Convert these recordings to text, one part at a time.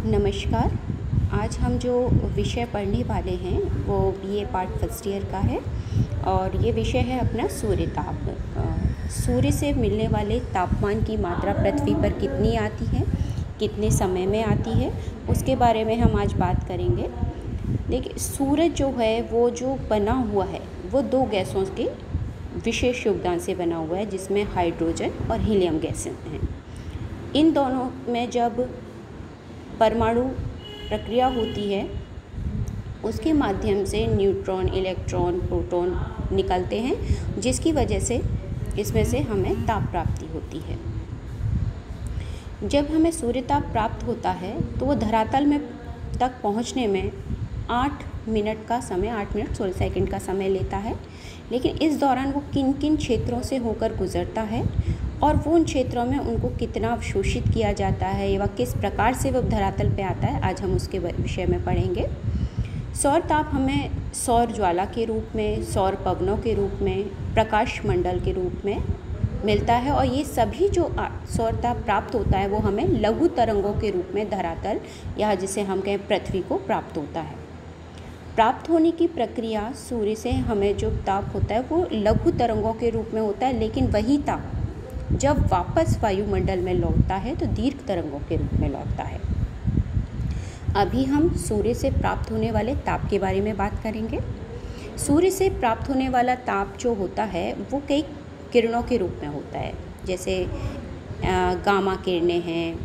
नमस्कार। आज हम जो विषय पढ़ने वाले हैं वो बीए पार्ट फर्स्ट ईयर का है और ये विषय है अपना सूर्य ताप। सूर्य से मिलने वाले तापमान की मात्रा पृथ्वी पर कितनी आती है, कितने समय में आती है, उसके बारे में हम आज बात करेंगे। देखिए, सूरज जो है वो जो बना हुआ है वो दो गैसों के विशेष योगदान से बना हुआ है, जिसमें हाइड्रोजन और हीलियम गैसें हैं। इन दोनों में जब परमाणु प्रक्रिया होती है उसके माध्यम से न्यूट्रॉन, इलेक्ट्रॉन, प्रोटॉन निकलते हैं, जिसकी वजह से इसमें से हमें ताप प्राप्ति होती है। जब हमें सूर्य ताप प्राप्त होता है तो वो धरातल में तक पहुंचने में 8 मिनट 16 सेकंड का समय लेता है। लेकिन इस दौरान वो किन किन क्षेत्रों से होकर गुजरता है और वो उन क्षेत्रों में उनको कितना अवशोषित किया जाता है या किस प्रकार से वो धरातल पे आता है, आज हम उसके विषय में पढ़ेंगे। सौर ताप हमें सौर ज्वाला के रूप में, सौर पवनों के रूप में, प्रकाश मंडल के रूप में मिलता है और ये सभी जो सौर ताप प्राप्त होता है वो हमें लघु तरंगों के रूप में धरातल या जिसे हम कहें पृथ्वी को प्राप्त होता है। प्राप्त होने की प्रक्रिया सूर्य से हमें जो ताप होता है वो लघु तरंगों के रूप में होता है, लेकिन वही ताप जब वापस वायुमंडल में लौटता है तो दीर्घ तरंगों के रूप में लौटता है। अभी हम सूर्य से प्राप्त होने वाले ताप के बारे में बात करेंगे। सूर्य से प्राप्त होने वाला ताप जो होता है वो कई किरणों के रूप में होता है, जैसे गामा किरणें हैं,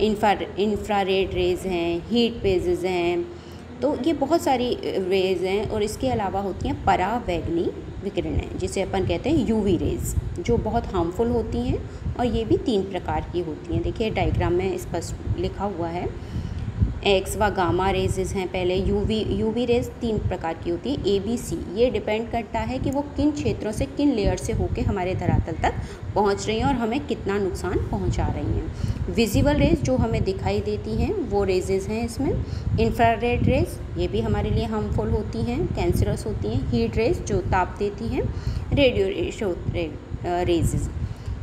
इंफ्रारेड रेज हैं, हीट वेजेस हैं, तो ये बहुत सारी रेज हैं। और इसके अलावा होती हैं परावैंगनी विकिरणें, जिसे अपन कहते हैं यूवी रेज, जो बहुत हार्मफुल होती हैं और ये भी 3 प्रकार की होती हैं। देखिए डायग्राम में स्पष्ट लिखा हुआ है। एक्स व गामा रेजेस हैं पहले, यूवी रेज 3 प्रकार की होती है, ABC। ये डिपेंड करता है कि वो किन क्षेत्रों से, किन लेयर से होके हमारे धरातल तक पहुंच रही हैं और हमें कितना नुकसान पहुंचा रही हैं। विजिबल रेज जो हमें दिखाई देती हैं वो रेजेस हैं इसमें। इंफ्रारेड रेज ये भी हमारे लिए हार्मफुल होती हैं, कैंसरस होती हैं। हीट रेज जो ताप देती हैं। रेडियो रेजेस,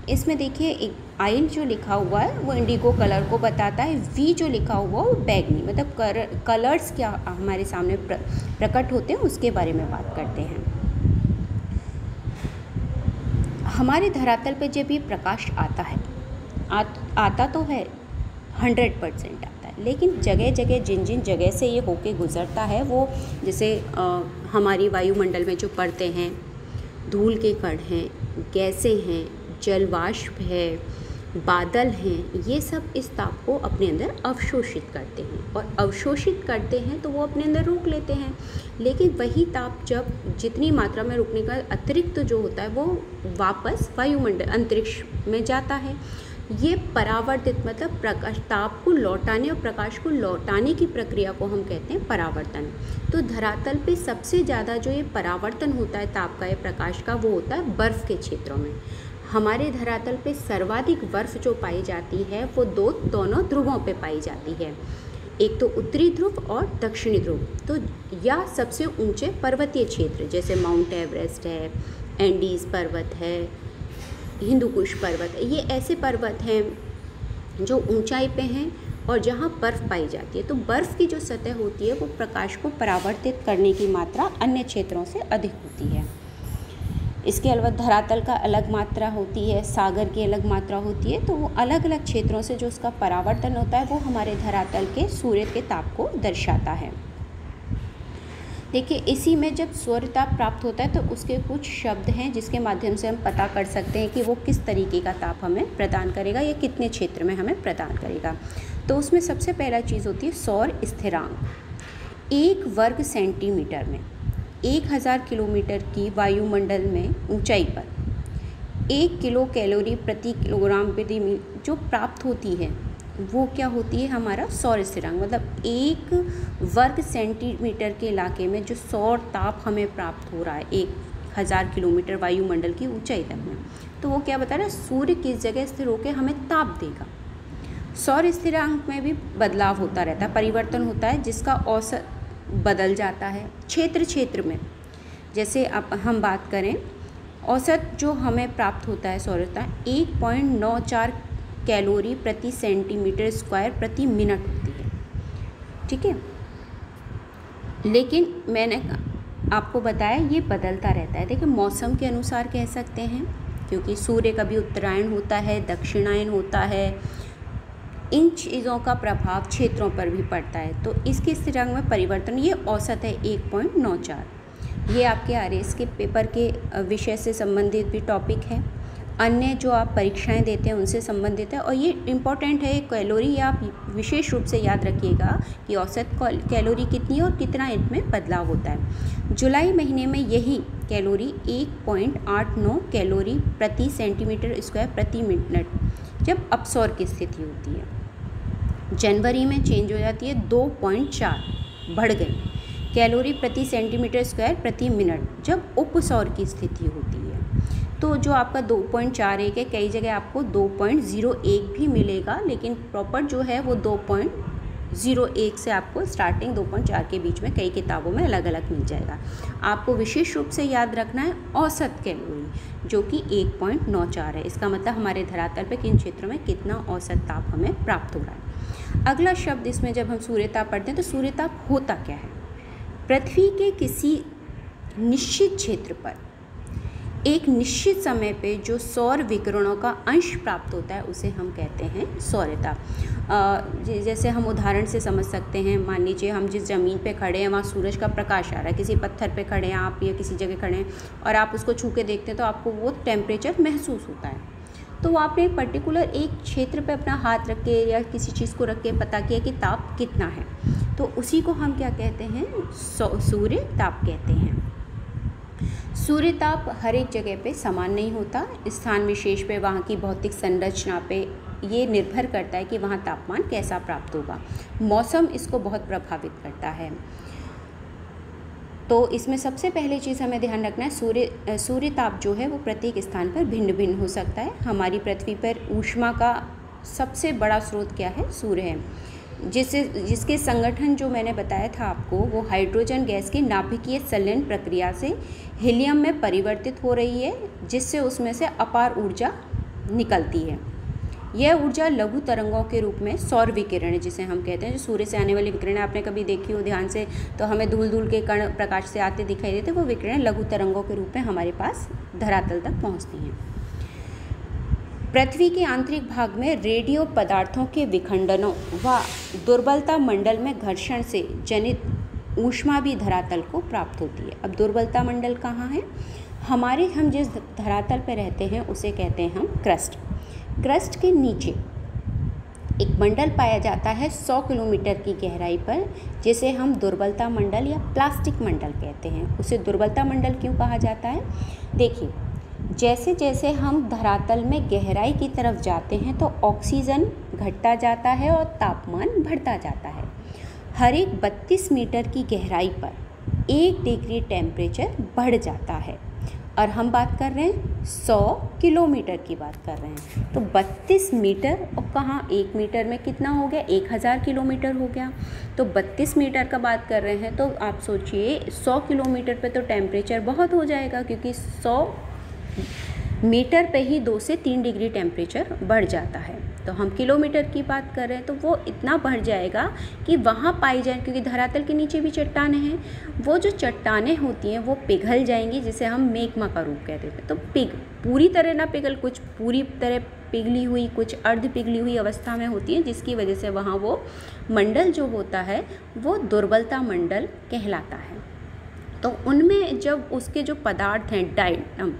इसमें देखिए एक आइल जो लिखा हुआ है वो इंडिगो कलर को बताता है, वी जो लिखा हुआ है वो बैगनी, मतलब कलर्स क्या हमारे सामने प्रकट होते हैं उसके बारे में बात करते हैं। हमारे धरातल पे जब ये प्रकाश आता है, आता तो है 100% आता है, लेकिन जगह जगह जिन जिन जगह से ये होके गुजरता है वो जैसे हमारी वायुमंडल में जो परतें हैं, धूल के कण हैं, गैसें हैं, जलवाष्प है, बादल हैं, ये सब इस ताप को अपने अंदर अवशोषित करते हैं और अवशोषित करते हैं तो वो अपने अंदर रोक लेते हैं। लेकिन वही ताप जब जितनी मात्रा में रुकने का अतिरिक्त जो होता है वो वापस वायुमंडल अंतरिक्ष में जाता है। ये परावर्तित मतलब प्रकाश ताप को लौटाने और प्रकाश को लौटाने की प्रक्रिया को हम कहते हैं परावर्तन। तो धरातल पे सबसे ज़्यादा जो ये परावर्तन होता है ताप का या प्रकाश का वो होता है बर्फ़ के क्षेत्रों में। हमारे धरातल पे सर्वाधिक बर्फ़ जो पाई जाती है वो दोनों ध्रुवों पे पाई जाती है, एक तो उत्तरी ध्रुव और दक्षिणी ध्रुव। तो या सबसे ऊंचे पर्वतीय क्षेत्र जैसे माउंट एवरेस्ट है, एंडीज़ पर्वत है, हिंदू कुश पर्वत है, ये ऐसे पर्वत हैं जो ऊंचाई पे हैं और जहाँ बर्फ़ पाई जाती है। तो बर्फ़ की जो सतह होती है वो प्रकाश को परावर्तित करने की मात्रा अन्य क्षेत्रों से अधिक होती है। इसके अलावा धरातल का अलग मात्रा होती है, सागर की अलग मात्रा होती है, तो वो अलग अलग क्षेत्रों से जो उसका परावर्तन होता है वो हमारे धरातल के सूर्य के ताप को दर्शाता है। देखिए, इसी में जब सूर्य ताप प्राप्त होता है तो उसके कुछ शब्द हैं जिसके माध्यम से हम पता कर सकते हैं कि वो किस तरीके का ताप हमें प्रदान करेगा या कितने क्षेत्र में हमें प्रदान करेगा। तो उसमें सबसे पहला चीज़ होती है सौर स्थिरांक। 1 वर्ग सेंटीमीटर में 1000 किलोमीटर की वायुमंडल में ऊंचाई पर 1 किलो कैलोरी प्रति किलोग्राम प्रति मिनट जो प्राप्त होती है वो क्या होती है, हमारा सौर स्थिरांक। मतलब 1 वर्ग सेंटीमीटर के इलाके में जो सौर ताप हमें प्राप्त हो रहा है 1000 किलोमीटर वायुमंडल की ऊंचाई तक में, तो वो क्या बता रहा है, सूर्य किस जगह स्थिर होकर हमें ताप देगा। सौर स्थिरांक में भी बदलाव होता रहता है, परिवर्तन होता है, जिसका औसत बदल जाता है क्षेत्र क्षेत्र में। जैसे अब हम बात करें औसत जो हमें प्राप्त होता है सौरता 1.94 कैलोरी प्रति सेंटीमीटर स्क्वायर प्रति मिनट होती है। ठीक है। लेकिन मैंने आपको बताया ये बदलता रहता है। देखिए मौसम के अनुसार कह सकते हैं, क्योंकि सूर्य कभी उत्तरायण होता है, दक्षिणायन होता है, इन चीज़ों का प्रभाव क्षेत्रों पर भी पड़ता है। तो इसके स्थिरांक में परिवर्तन, ये औसत है 1.94। ये आपके आरएस के पेपर के विषय से संबंधित भी टॉपिक है, अन्य जो आप परीक्षाएं देते हैं उनसे संबंधित है। और ये इम्पॉर्टेंट है, कैलोरी आप विशेष रूप से याद रखिएगा कि औसत कैलोरी कितनी है और कितना इनमें बदलाव होता है। जुलाई महीने में यही कैलोरी 1.89 कैलोरी प्रति सेंटीमीटर स्क्वायर प्रति मिनट जब अपसौर की स्थिति होती है। जनवरी में चेंज हो जाती है, 2.4 बढ़ गई कैलोरी प्रति सेंटीमीटर स्क्वायर प्रति मिनट जब उपसौर की स्थिति होती है। तो जो आपका 2.41 है, कई जगह आपको 2.01 भी मिलेगा, लेकिन प्रॉपर जो है वो 2.01 से आपको स्टार्टिंग 2.4 के बीच में कई किताबों में अलग अलग मिल जाएगा। आपको विशेष रूप से याद रखना है औसत कैलोरी जो कि 1.94 है। इसका मतलब हमारे धरातल पे किन क्षेत्रों में कितना औसत ताप हमें प्राप्त हो रहा है। अगला शब्द इसमें जब हम सूर्यताप पढ़ते हैं तो सूर्यताप होता क्या है? पृथ्वी के किसी निश्चित क्षेत्र पर एक निश्चित समय पे जो सौर विकिरणों का अंश प्राप्त होता है उसे हम कहते हैं सौर्यताप। जैसे हम उदाहरण से समझ सकते हैं, मान लीजिए हम जिस ज़मीन पे खड़े हैं वहाँ सूरज का प्रकाश आ रहा है, किसी पत्थर पे खड़े हैं आप या किसी जगह खड़े हैं और आप उसको छू के देखते हैं तो आपको वो टेम्परेचर महसूस होता है। तो आपने एक पर्टिकुलर एक क्षेत्र पे अपना हाथ रख के या किसी चीज़ को रख के पता किया कि ताप कितना है, तो उसी को हम क्या कहते हैं? सूर्य ताप कहते हैं। सूर्य ताप हर एक जगह पे समान नहीं होता, स्थान विशेष पे, वहाँ की भौतिक संरचना पे ये निर्भर करता है कि वहाँ तापमान कैसा प्राप्त होगा। मौसम इसको बहुत प्रभावित करता है। तो इसमें सबसे पहले चीज़ हमें ध्यान रखना है, सूर्य ताप जो है वो प्रत्येक स्थान पर भिन्न भिन्न हो सकता है। हमारी पृथ्वी पर ऊष्मा का सबसे बड़ा स्रोत क्या है? सूर्य है, जिसके संगठन जो मैंने बताया था आपको, वो हाइड्रोजन गैस की नाभिकीय संलयन प्रक्रिया से हीलियम में परिवर्तित हो रही है, जिससे उसमें से अपार ऊर्जा निकलती है। यह ऊर्जा लघु तरंगों के रूप में सौर विकिरण जिसे हम कहते हैं, जो सूर्य से आने वाली विकिरण आपने कभी देखी हो ध्यान से, तो हमें धूल धूल के कण प्रकाश से आते दिखाई देते, वो विकिरण लघु तरंगों के रूप में हमारे पास धरातल तक पहुँचती हैं। पृथ्वी के आंतरिक भाग में रेडियो पदार्थों के विखंडनों व दुर्बलता मंडल में घर्षण से जनित ऊष्मा भी धरातल को प्राप्त होती है। अब दुर्बलता मंडल कहाँ है? हम जिस धरातल पर रहते हैं उसे कहते हैं हम क्रस्ट। क्रस्ट के नीचे एक मंडल पाया जाता है 100 किलोमीटर की गहराई पर, जिसे हम दुर्बलता मंडल या प्लास्टिक मंडल कहते हैं। उसे दुर्बलता मंडल क्यों कहा जाता है? देखिए, जैसे जैसे हम धरातल में गहराई की तरफ जाते हैं तो ऑक्सीजन घटता जाता है और तापमान बढ़ता जाता है। हर एक 32 मीटर की गहराई पर 1 डिग्री टेम्परेचर बढ़ जाता है। और हम बात कर रहे हैं 100 किलोमीटर की बात कर रहे हैं, तो 32 मीटर और कहाँ 1 मीटर में कितना हो गया? 1000 किलोमीटर हो गया। तो 32 मीटर का बात कर रहे हैं तो आप सोचिए 100 किलोमीटर पे तो टेम्परेचर बहुत हो जाएगा, क्योंकि 100 मीटर पे ही 2 से 3 डिग्री टेम्परेचर बढ़ जाता है। तो हम किलोमीटर की बात कर रहे हैं तो वो इतना बढ़ जाएगा कि वहाँ पाई जाए, क्योंकि धरातल के नीचे भी चट्टानें हैं, वो जो चट्टानें होती हैं वो पिघल जाएंगी, जिसे हम मेग्मा का रूप कहते थे। तो पूरी तरह ना पिघल, कुछ पूरी तरह पिघली हुई, कुछ अर्ध पिघली हुई अवस्था में होती है, जिसकी वजह से वहाँ वो मंडल जो होता है वो दुर्बलता मंडल कहलाता है। तो उनमें जब उसके जो पदार्थ हैं डायटम,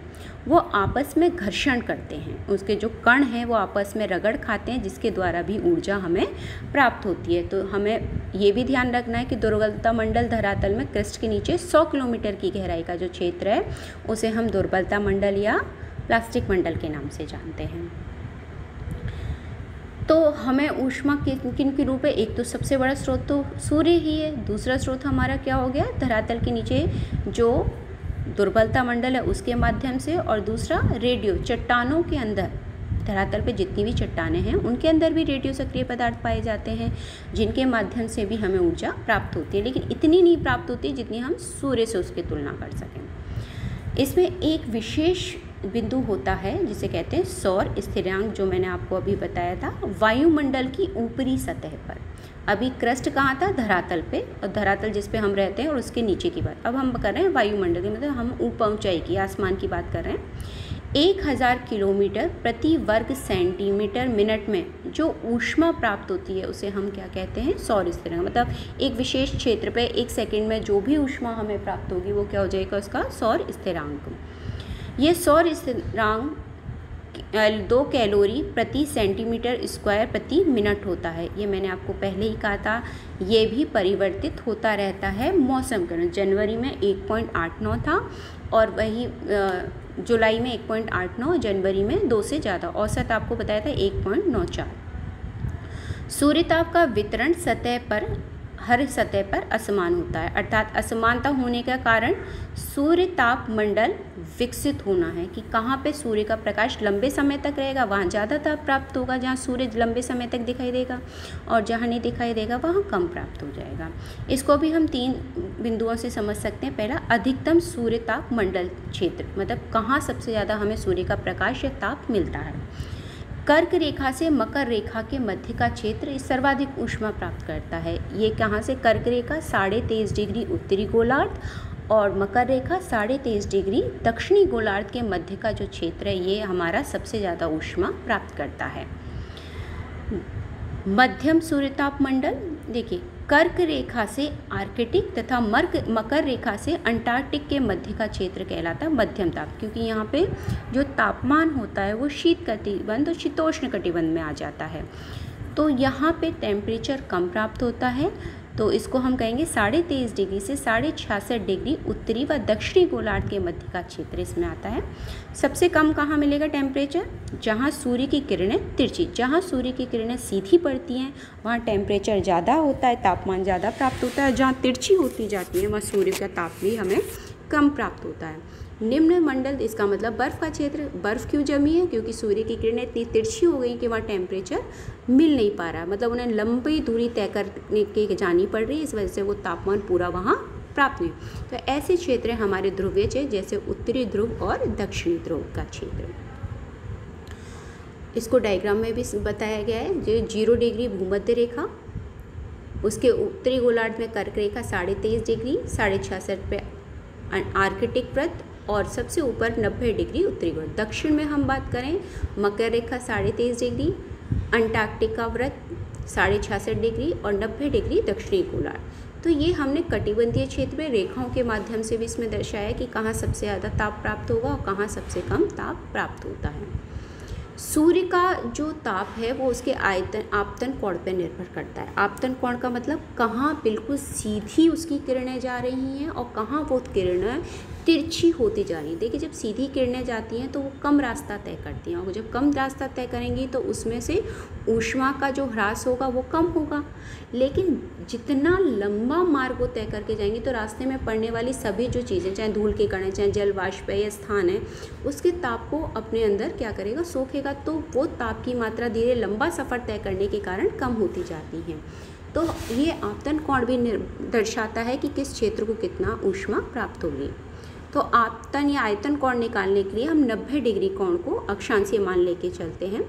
वो आपस में घर्षण करते हैं, उसके जो कण हैं वो आपस में रगड़ खाते हैं, जिसके द्वारा भी ऊर्जा हमें प्राप्त होती है। तो हमें ये भी ध्यान रखना है कि दुर्बलता मंडल धरातल में क्रस्ट के नीचे 100 किलोमीटर की गहराई का जो क्षेत्र है उसे हम दुर्बलता मंडल या प्लास्टिक मंडल के नाम से जानते हैं। तो हमें ऊष्मा किन के रूप है? एक तो सबसे बड़ा स्रोत तो सूर्य ही है, दूसरा स्रोत हमारा क्या हो गया? धरातल के नीचे जो दुर्बलता मंडल है उसके माध्यम से, और दूसरा रेडियो चट्टानों के अंदर, धरातल पे जितनी भी चट्टानें हैं उनके अंदर भी रेडियो सक्रिय पदार्थ पाए जाते हैं, जिनके माध्यम से भी हमें ऊर्जा प्राप्त होती है, लेकिन इतनी नहीं प्राप्त होती जितनी हम सूर्य से उसकी तुलना कर सकें। इसमें एक विशेष बिंदु होता है जिसे कहते हैं सौर स्थिरांक, जो मैंने आपको अभी बताया था, वायुमंडल की ऊपरी सतह पर। अभी क्रस्ट कहाँ था? धरातल पे, और धरातल जिस पे हम रहते हैं और उसके नीचे की बात। अब हम कर रहे हैं वायुमंडल की, मतलब हम ऊपर ऊंचाई की, आसमान की बात कर रहे हैं। 1000 किलोमीटर प्रति वर्ग सेंटीमीटर मिनट में जो ऊष्मा प्राप्त होती है उसे हम क्या कहते हैं? सौर स्थिरांक। मतलब एक विशेष क्षेत्र पे 1 सेकंड में जो भी ऊष्मा हमें प्राप्त होगी वो क्या हो जाएगा? उसका सौर स्थिरांक। ये सौर स्थिरांक 2 कैलोरी प्रति सेंटीमीटर स्क्वायर प्रति मिनट होता है। ये मैंने आपको पहले ही कहा था। ये भी परिवर्तित होता रहता है मौसम के अनुसार। जनवरी में 1.89 था और वही जुलाई में 1.89, जनवरी में 2 से ज़्यादा। औसत आपको बताया था 1.94। सूर्यताप का वितरण सतह पर, हर सतह पर असमान होता है, अर्थात असमानता होने का कारण सूर्य ताप मंडल विकसित होना है कि कहाँ पे सूर्य का प्रकाश लंबे समय तक रहेगा वहाँ ज़्यादा ताप प्राप्त होगा, जहाँ सूर्य लंबे समय तक दिखाई देगा, और जहाँ नहीं दिखाई देगा वहाँ कम प्राप्त हो जाएगा। इसको भी हम 3 बिंदुओं से समझ सकते हैं। पहला, अधिकतम सूर्य ताप मंडल क्षेत्र, मतलब कहाँ सबसे ज़्यादा हमें सूर्य का प्रकाश या ताप मिलता है। कर्क रेखा से मकर रेखा के मध्य का क्षेत्र सर्वाधिक ऊष्मा प्राप्त करता है। ये कहाँ से? कर्क रेखा 23.5 डिग्री उत्तरी गोलार्ध और मकर रेखा 23.5 डिग्री दक्षिणी गोलार्ध के मध्य का जो क्षेत्र है ये हमारा सबसे ज़्यादा ऊष्मा प्राप्त करता है। मध्यम सूर्यताप मंडल, देखिए, कर्क रेखा से आर्कटिक तथा मकर रेखा से अंटार्कटिक के मध्य का क्षेत्र कहलाता है मध्यम ताप, क्योंकि यहाँ पे जो तापमान होता है वो शीत कटिबंध और शीतोष्ण कटिबंध में आ जाता है, तो यहाँ पे टेम्परेचर कम प्राप्त होता है। तो इसको हम कहेंगे 23.5 डिग्री से 66.5 डिग्री उत्तरी व दक्षिणी गोलार्ध के मध्य का क्षेत्र इसमें आता है। सबसे कम कहाँ मिलेगा टेम्परेचर? जहाँ सूर्य की किरणें तिरछी, जहाँ सूर्य की किरणें सीधी पड़ती हैं वहाँ टेम्परेचर ज़्यादा होता है, तापमान ज़्यादा प्राप्त होता है। जहाँ तिरछी होती जाती है वहाँ सूर्य का ताप भी हमें कम प्राप्त होता है। निम्न मंडल, इसका मतलब बर्फ़ का क्षेत्र। बर्फ़ क्यों जमी है? क्योंकि सूर्य की किरणें इतनी तिरछी हो गई कि वहाँ टेम्परेचर मिल नहीं पा रहा है, मतलब उन्हें लंबी दूरी तय करने के जानी पड़ रही है, इस वजह से वो तापमान पूरा वहाँ प्राप्त नहीं। तो ऐसे क्षेत्र हमारे ध्रुवीय क्षेत्र, जैसे उत्तरी ध्रुव और दक्षिणी ध्रुव का क्षेत्र। इसको डायग्राम में भी बताया गया है। जो 0 डिग्री भूमध्य रेखा, उसके उत्तरी गोलार्ध में कर्क रेखा 23.5 डिग्री, 66.5 पे आर्कटिक वृत्त, और सबसे ऊपर 90 डिग्री उत्तरी गोलार्ध। दक्षिण में हम बात करें, मकर रेखा 23.5 डिग्री, अंटार्कटिक का वृत्त 66.5 डिग्री और 90 डिग्री दक्षिणी गोलार्ध। तो ये हमने कटिबंधीय क्षेत्र में रेखाओं के माध्यम से भी इसमें दर्शाया कि कहाँ सबसे ज़्यादा ताप प्राप्त होगा और कहाँ सबसे कम ताप प्राप्त होता है। सूर्य का जो ताप है वो उसके आपतन कोण पर निर्भर करता है। आपतन कोण का मतलब कहाँ बिल्कुल सीधी उसकी किरणें जा रही हैं और कहाँ वो किरणें तिरछी होती जा रही है। देखिए, जब सीधी किरणें जाती हैं तो वो कम रास्ता तय करती हैं, और जब कम रास्ता तय करेंगी तो उसमें से ऊष्मा का जो ह्रास होगा वो कम होगा। लेकिन जितना लंबा मार्ग वो तय करके जाएंगी तो रास्ते में पड़ने वाली सभी जो चीज़ें, चाहे धूल के कण, चाहे जल वाष्प है या स्थान है, उसके ताप को अपने अंदर क्या करेगा? सोखेगा। तो वो ताप की मात्रा धीरे लंबा सफ़र तय करने के कारण कम होती जाती है। तो ये आपतन कोण भी दर्शाता है कि किस क्षेत्र को कितना ऊष्मा प्राप्त होगी। तो आपतन या आयतन कोण निकालने के लिए हम 90 डिग्री कोण को अक्षांशीय मान लेके चलते हैं।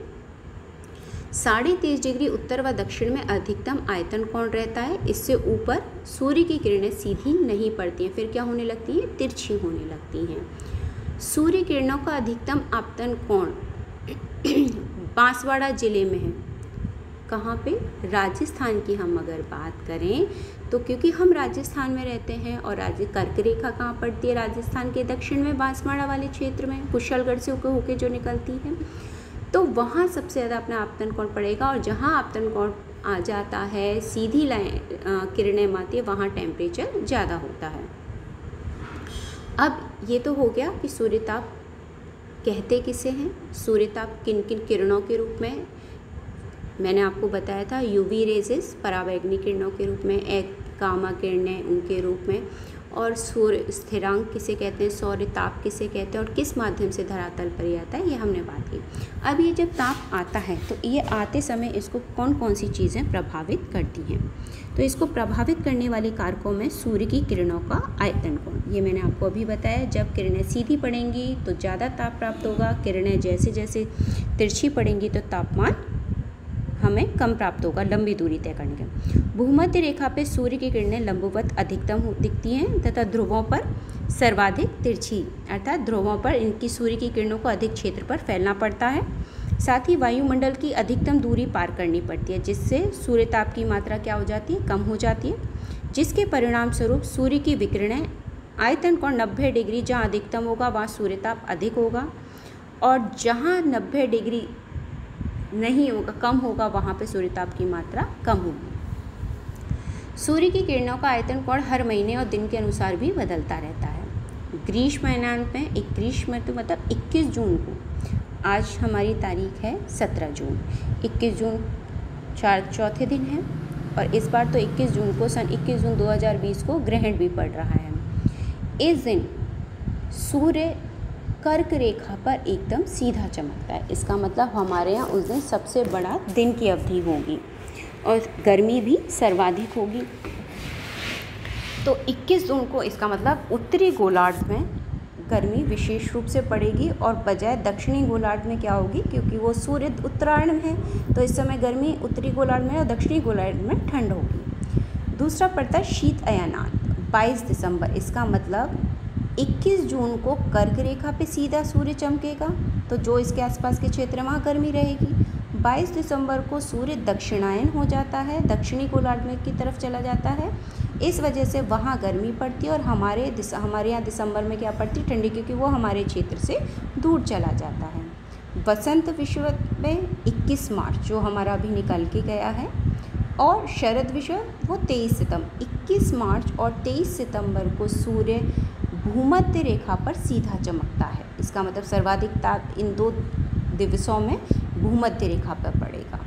23.5 डिग्री उत्तर व दक्षिण में अधिकतम आयतन कोण रहता है। इससे ऊपर सूर्य की किरणें सीधी नहीं पड़ती हैं, फिर क्या होने लगती हैं? तिरछी होने लगती हैं। सूर्य किरणों का अधिकतम आपतन कोण बांसवाड़ा जिले में है। कहाँ पे? राजस्थान की हम अगर बात करें तो क्योंकि हम राजस्थान में रहते हैं और कर्क रेखा कहाँ पड़ती है? राजस्थान के दक्षिण में बांसवाड़ा वाले क्षेत्र में, कुशलगढ़ से होके जो निकलती है, तो वहाँ सबसे ज़्यादा अपना आपतन कोण पड़ेगा। और जहाँ आपतन कोण आ जाता है, सीधी लाइन किरणें आती है, वहाँ टेम्परेचर ज़्यादा होता है। अब ये तो हो गया कि सूर्यताप कहते किसे हैं, सूर्यताप किन किन किरणों के रूप में। मैंने आपको बताया था यूवी रेजेस परावैंगनी किरणों के रूप में, एक गामा किरणें उनके रूप में, और सूर्य स्थिरांक किसे कहते हैं, सौर्य ताप किसे कहते हैं और किस माध्यम से धरातल पर आता है, ये हमने बात की। अब ये जब ताप आता है तो ये आते समय इसको कौन कौन सी चीज़ें प्रभावित करती हैं। तो इसको प्रभावित करने वाले कारकों में सूर्य की किरणों का आयतन कोण, ये मैंने आपको अभी बताया। जब किरणें सीधी पड़ेंगी तो ज़्यादा ताप प्राप्त होगा, किरणें जैसे जैसे तिरछी पड़ेंगी तो तापमान हमें कम प्राप्त होगा लंबी दूरी तय करने के। भूमध्य रेखा पे सूर्य की किरणें लंबवत अधिकतम दिखती हैं तथा ध्रुवों पर सर्वाधिक तिरछी, अर्थात ध्रुवों पर इनकी सूर्य की किरणों को अधिक क्षेत्र पर फैलना पड़ता है। साथ ही वायुमंडल की अधिकतम दूरी पार करनी पड़ती है, जिससे सूर्य ताप की मात्रा क्या हो जाती है, कम हो जाती है, जिसके परिणाम स्वरूप सूर्य की विकिरणें आयतन कोण 90 डिग्री जहाँ अधिकतम होगा वहाँ सूर्य ताप अधिक होगा, और जहाँ 90 डिग्री नहीं होगा, कम होगा, वहाँ पे सूर्य ताप की मात्रा कम होगी। सूर्य की किरणों का आयतन कोण हर महीने और दिन के अनुसार भी बदलता रहता है। ग्रीष्म अयनांत में 21 मतलब 21 जून को, आज हमारी तारीख है 17 जून, 21 जून चौथे दिन है, और इस बार तो 21 जून को, सन 21 जून 2020 को ग्रहण भी पड़ रहा है। इस दिन सूर्य कर्क रेखा पर एकदम सीधा चमकता है। इसका मतलब हमारे यहाँ उस दिन सबसे बड़ा दिन की अवधि होगी और गर्मी भी सर्वाधिक होगी। तो 21 जून को इसका मतलब उत्तरी गोलार्ध में गर्मी विशेष रूप से पड़ेगी और बजाय दक्षिणी गोलार्ध में क्या होगी, क्योंकि वो सूर्य उत्तरायण में है तो इस समय गर्मी उत्तरी गोलार्ध में और दक्षिणी गोलार्ध में ठंड होगी। दूसरा पड़ता है शीत अयनांत 22 दिसंबर। इसका मतलब 21 जून को कर्क रेखा पे सीधा सूर्य चमकेगा, तो जो इसके आसपास के क्षेत्र में वहाँ गर्मी रहेगी। 22 दिसंबर को सूर्य दक्षिणायन हो जाता है, दक्षिणी गोलार्ध में की तरफ चला जाता है, इस वजह से वहाँ गर्मी पड़ती है और हमारे यहाँ दिसंबर में क्या पड़ती है, ठंडी, क्योंकि वो हमारे क्षेत्र से दूर चला जाता है। वसंत विषुवत में 21 मार्च जो हमारा अभी निकल के गया है, और शरद विषुवत वो 23 सितंबर। 21 मार्च और 23 सितंबर को सूर्य भूमध्य रेखा पर सीधा चमकता है। इसका मतलब सर्वाधिक ताप इन दो दिवसों में भूमध्य रेखा पर पड़ेगा।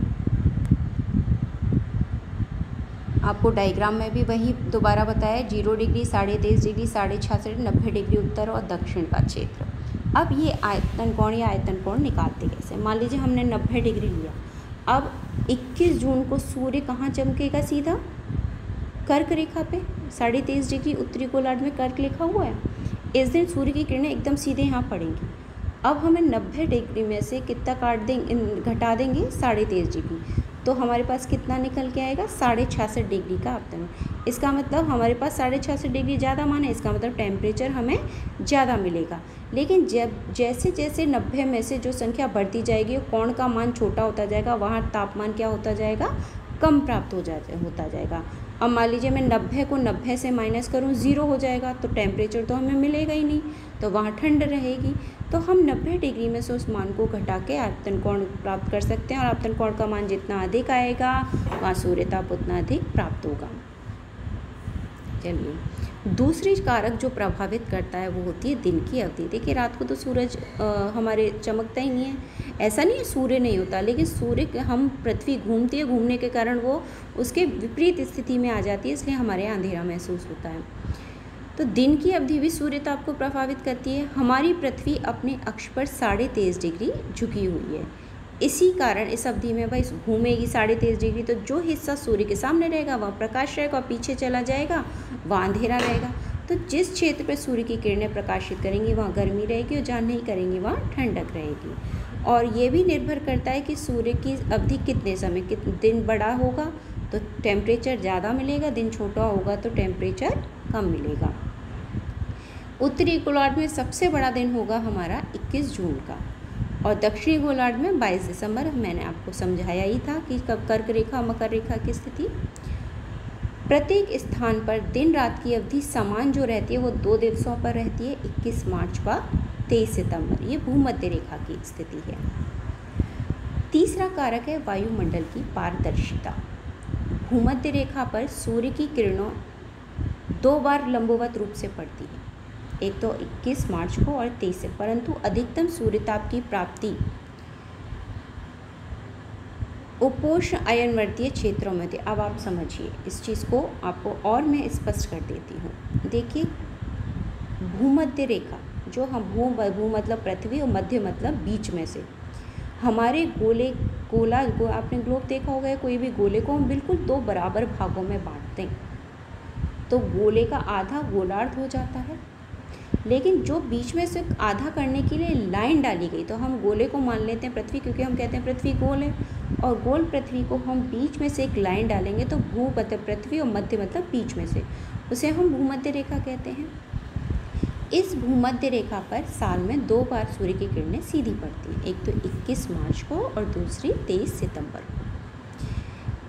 आपको डायग्राम में भी वही दोबारा बताया, 0 डिग्री, 23.5 डिग्री, 66.5, 90 डिग्री उत्तर और दक्षिण का क्षेत्र। अब ये आयतन कोण या आयतन कोण निकालते कैसे। मान लीजिए हमने 90 डिग्री लिया, अब 21 जून को सूर्य कहाँ चमकेगा, सीधा कर्क रेखा पे, 23.5 डिग्री उत्तरी गोलार्ध में कर्क लिखा हुआ है। इस दिन सूर्य की किरणें एकदम सीधे यहाँ पड़ेंगी। अब हमें 90 डिग्री में से कितना घटा देंगे, 23.5 डिग्री, तो हमारे पास कितना निकल के आएगा, 66.5 डिग्री का आपतन। इसका मतलब हमारे पास 66.5 डिग्री ज़्यादा मान है, इसका मतलब टेम्परेचर हमें ज़्यादा मिलेगा। लेकिन जैसे जैसे 90 में से जो संख्या बढ़ती जाएगी, कोण का मान छोटा होता जाएगा, वहाँ तापमान क्या होता जाएगा, कम प्राप्त होता जाएगा। अब मान लीजिए मैं 90 को 90 से माइनस करूँ, 0 हो जाएगा, तो टेम्परेचर तो हमें मिलेगा ही नहीं, तो वहाँ ठंड रहेगी। तो हम 90 डिग्री में से उस मान को घटा के आयतन कोण प्राप्त कर सकते हैं, और आयतन कोण का मान जितना अधिक आएगा वहाँ सूर्य ताप उतना अधिक प्राप्त होगा। चलिए, दूसरी कारक जो प्रभावित करता है वो होती है दिन की अवधि। देखिए, रात को तो सूरज हमारे चमकता ही नहीं है, ऐसा नहीं है सूर्य नहीं होता, लेकिन सूर्य हम पृथ्वी घूमती है, घूमने के कारण वो उसके विपरीत स्थिति में आ जाती है, इसलिए हमारे यहाँ अंधेरा महसूस होता है। तो दिन की अवधि भी सूर्य ताप को प्रभावित करती है। हमारी पृथ्वी अपने अक्ष पर 23.5 डिग्री झुकी हुई है, इसी कारण इस अवधि में भाई घूमेगी 23.5 डिग्री, तो जो हिस्सा सूर्य के सामने रहेगा वहाँ प्रकाश रहेगा, और पीछे चला जाएगा वहाँ अंधेरा रहेगा। तो जिस क्षेत्र पर सूर्य की किरणें प्रकाशित करेंगी वहाँ गर्मी रहेगी, और जहाँ नहीं करेंगी वहाँ ठंडक रहेगी। और ये भी निर्भर करता है कि सूर्य की अवधि कितने समय, दिन बड़ा होगा तो टेम्परेचर ज़्यादा मिलेगा, दिन छोटा होगा तो टेम्परेचर कम मिलेगा। उत्तरी गोलार्ध में सबसे बड़ा दिन होगा हमारा 21 जून का, और दक्षिणी गोलार्ध में 22 दिसंबर। मैंने आपको समझाया ही था कि कब कर्क रेखा मकर रेखा की स्थिति। प्रत्येक स्थान पर दिन रात की अवधि समान जो रहती है वो 2 दिवसों पर रहती है, 21 मार्च व 23 सितंबर। ये भूमध्य रेखा की स्थिति है। तीसरा कारक है वायुमंडल की पारदर्शिता। भूमध्य रेखा पर सूर्य की किरणों 2 बार लंबवत रूप से पड़ती है, एक तो 21 मार्च को और 23 से, परंतु अधिकतम सूर्यताप की प्राप्ति उपोष्ण अयनवर्तीय क्षेत्रों में थे। अब आप समझिए इस चीज़ को, आपको और मैं स्पष्ट कर देती हूँ। देखिए भूमध्य रेखा, जो हम भू मतलब पृथ्वी और मध्य मतलब बीच में से, हमारे आपने ग्लोब देखा होगा, कोई भी गोले को हम बिल्कुल 2 बराबर भागों में बांटते हैं तो गोले का आधा गोलार्ध हो जाता है। लेकिन जो बीच में से आधा करने के लिए लाइन डाली गई, तो हम गोले को मान लेते हैं पृथ्वी, क्योंकि हम कहते हैं पृथ्वी गोल है, और गोल पृथ्वी को हम बीच में से एक लाइन डालेंगे तो भू मतलब पृथ्वी और मध्य मतलब बीच में से, उसे हम भूमध्य रेखा कहते हैं। इस भूमध्य रेखा पर साल में 2 बार सूर्य की किरणें सीधी पड़ती हैं, एक तो 21 मार्च को और दूसरी 23 सितंबर को।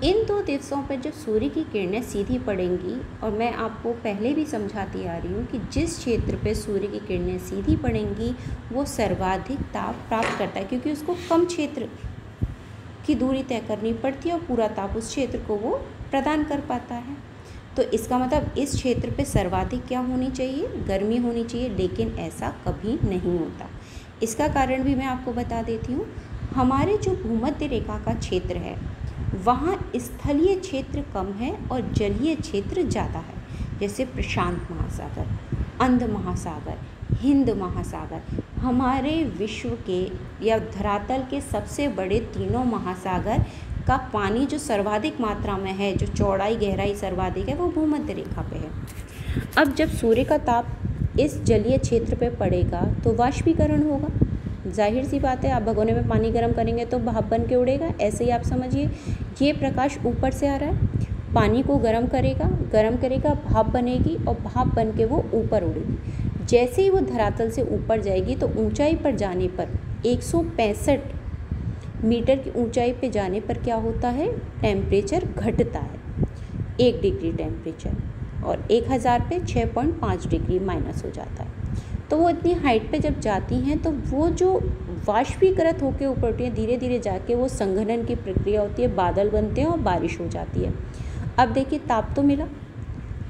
इन 2 दिवसों पर जब सूर्य की किरणें सीधी पड़ेंगी, और मैं आपको पहले भी समझाती आ रही हूँ कि जिस क्षेत्र पे सूर्य की किरणें सीधी पड़ेंगी वो सर्वाधिक ताप प्राप्त करता है, क्योंकि उसको कम क्षेत्र की दूरी तय करनी पड़ती है और पूरा ताप उस क्षेत्र को वो प्रदान कर पाता है। तो इसका मतलब इस क्षेत्र पे सर्वाधिक क्या होनी चाहिए, गर्मी होनी चाहिए, लेकिन ऐसा कभी नहीं होता। इसका कारण भी मैं आपको बता देती हूँ। हमारे जो भूमध्य रेखा का क्षेत्र है वहाँ स्थलीय क्षेत्र कम है और जलीय क्षेत्र ज़्यादा है, जैसे प्रशांत महासागर, अंध महासागर, हिंद महासागर। हमारे विश्व के या धरातल के सबसे बड़े तीनों महासागर का पानी जो सर्वाधिक मात्रा में है, जो चौड़ाई गहराई सर्वाधिक है, वो भूमध्य रेखा पे है। अब जब सूर्य का ताप इस जलीय क्षेत्र पे पड़ेगा तो वाष्पीकरण होगा। जाहिर सी बात है, आप भगोने में पानी गर्म करेंगे तो भाप बन के उड़ेगा। ऐसे ही आप समझिए, ये प्रकाश ऊपर से आ रहा है, पानी को गर्म करेगा, भाप बनेगी और भाप बन के वो ऊपर उड़ेगी। जैसे ही वो धरातल से ऊपर जाएगी तो ऊंचाई पर जाने पर 165 मीटर की ऊंचाई पे जाने पर क्या होता है, टेम्परेचर घटता है 1 डिग्री टेम्परेचर, और 1000 पे 6.5 डिग्री माइनस हो जाता है। तो वो इतनी हाइट पे जब जाती हैं तो वो जो वाष्पीकृत होकर ऊपर उठती है, धीरे धीरे जाके वो संघनन की प्रक्रिया होती है, बादल बनते हैं और बारिश हो जाती है। अब देखिए ताप तो मिला,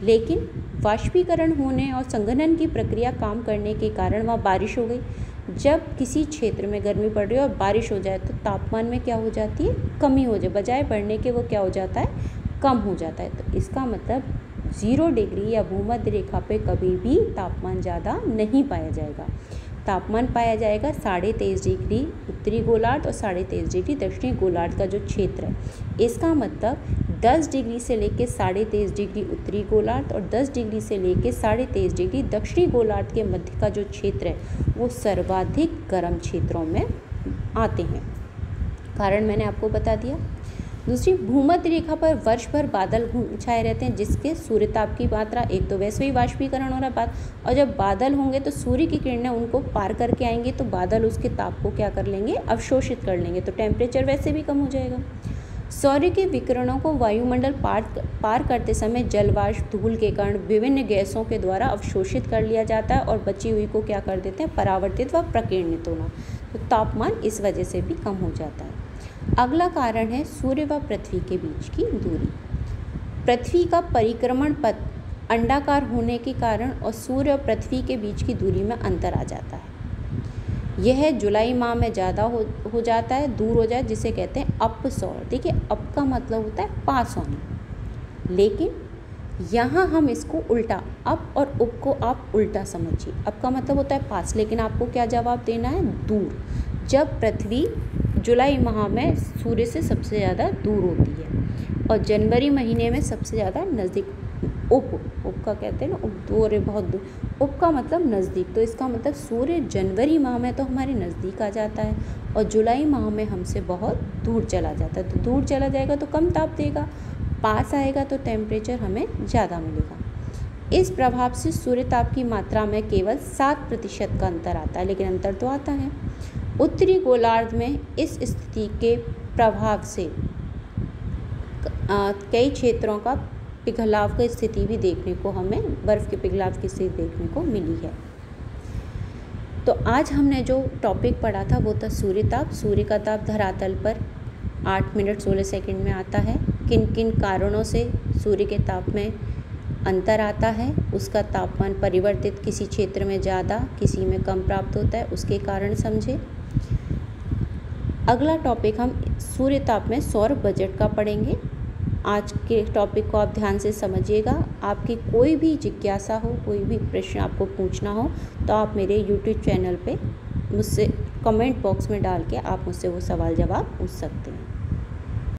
लेकिन वाष्पीकरण होने और संघनन की प्रक्रिया काम करने के कारण वहाँ बारिश हो गई। जब किसी क्षेत्र में गर्मी पड़ रही है और बारिश हो जाए तो तापमान में क्या हो जाती है, कमी हो जाए, बजाय बढ़ने के वो क्या हो जाता है, कम हो जाता है। तो इसका मतलब 0 डिग्री या भूमध्य रेखा पे कभी भी तापमान ज़्यादा नहीं पाया जाएगा। तापमान पाया जाएगा 23.5 डिग्री उत्तरी गोलार्ध और 23.5 डिग्री दक्षिणी गोलार्ध का जो क्षेत्र है। इसका मतलब 10 डिग्री से लेकर 23.5 डिग्री उत्तरी गोलार्ध और 10 डिग्री से लेकर 23.5 डिग्री दक्षिणी गोलार्ध के मध्य का जो क्षेत्र है वो सर्वाधिक गर्म क्षेत्रों में आते हैं। कारण मैंने आपको बता दिया। दूसरी, भूमध्य रेखा पर वर्ष भर बादल छाए रहते हैं, जिसके सूर्यताप की मात्रा, एक तो वैसे ही वाष्पीकरण हो रहा है और जब बादल होंगे तो सूर्य की किरणें उनको पार करके आएंगी तो बादल उसके ताप को क्या कर लेंगे, अवशोषित कर लेंगे, तो टेम्परेचर वैसे भी कम हो जाएगा। सूर्य के विकिरणों को वायुमंडल पार करते समय जलवाष्प, धूल के कण, विभिन्न गैसों के द्वारा अवशोषित कर लिया जाता है और बची हुई को क्या कर देते हैं, परावर्तित व प्रकीर्णित होना। तो तापमान इस वजह से भी कम हो जाता है। अगला कारण है सूर्य व पृथ्वी के बीच की दूरी। पृथ्वी का परिक्रमण पथ अंडाकार होने के कारण और सूर्य और पृथ्वी के बीच की दूरी में अंतर आ जाता है। यह जुलाई माह में ज़्यादा हो जाता है, दूर हो जाए, जिसे कहते हैं अपसौर। देखिए अप का मतलब होता है पास होना, लेकिन यहाँ हम इसको उल्टा, अप और उप को आप उल्टा समझिए। अप का मतलब होता है पास, लेकिन आपको क्या जवाब देना है, दूर। जब पृथ्वी जुलाई माह में सूर्य से सबसे ज़्यादा दूर होती है और जनवरी महीने में सबसे ज़्यादा नज़दीक, उप का कहते हैं ना, उप दूर है, बहुत दूर, उप का मतलब नज़दीक। तो इसका मतलब सूर्य जनवरी माह में तो हमारे नज़दीक आ जाता है और जुलाई माह में हमसे बहुत दूर चला जाता है। तो दूर चला जाएगा तो कम ताप देगा, पास आएगा तो टेम्परेचर हमें ज़्यादा मिलेगा। इस प्रभाव से सूर्य ताप की मात्रा में केवल 7% का अंतर आता है, लेकिन अंतर तो आता है। उत्तरी गोलार्ध में इस स्थिति के प्रभाव से कई क्षेत्रों का पिघलाव की स्थिति भी देखने को, हमें बर्फ़ के पिघलाव की स्थिति देखने को मिली है। तो आज हमने जो टॉपिक पढ़ा था वो था सूर्य ताप। सूर्य का ताप धरातल पर 8 मिनट 16 सेकंड में आता है। किन किन कारणों से सूर्य के ताप में अंतर आता है, उसका तापमान परिवर्तित किसी क्षेत्र में ज़्यादा किसी में कम प्राप्त होता है, उसके कारण समझे। अगला टॉपिक हम सूर्यताप में सौर बजट का पढ़ेंगे। आज के टॉपिक को आप ध्यान से समझिएगा। आपकी कोई भी जिज्ञासा हो, कोई भी प्रश्न आपको पूछना हो तो आप मेरे यूट्यूब चैनल पे मुझसे कमेंट बॉक्स में डाल के आप मुझसे वो सवाल जवाब पूछ सकते हैं।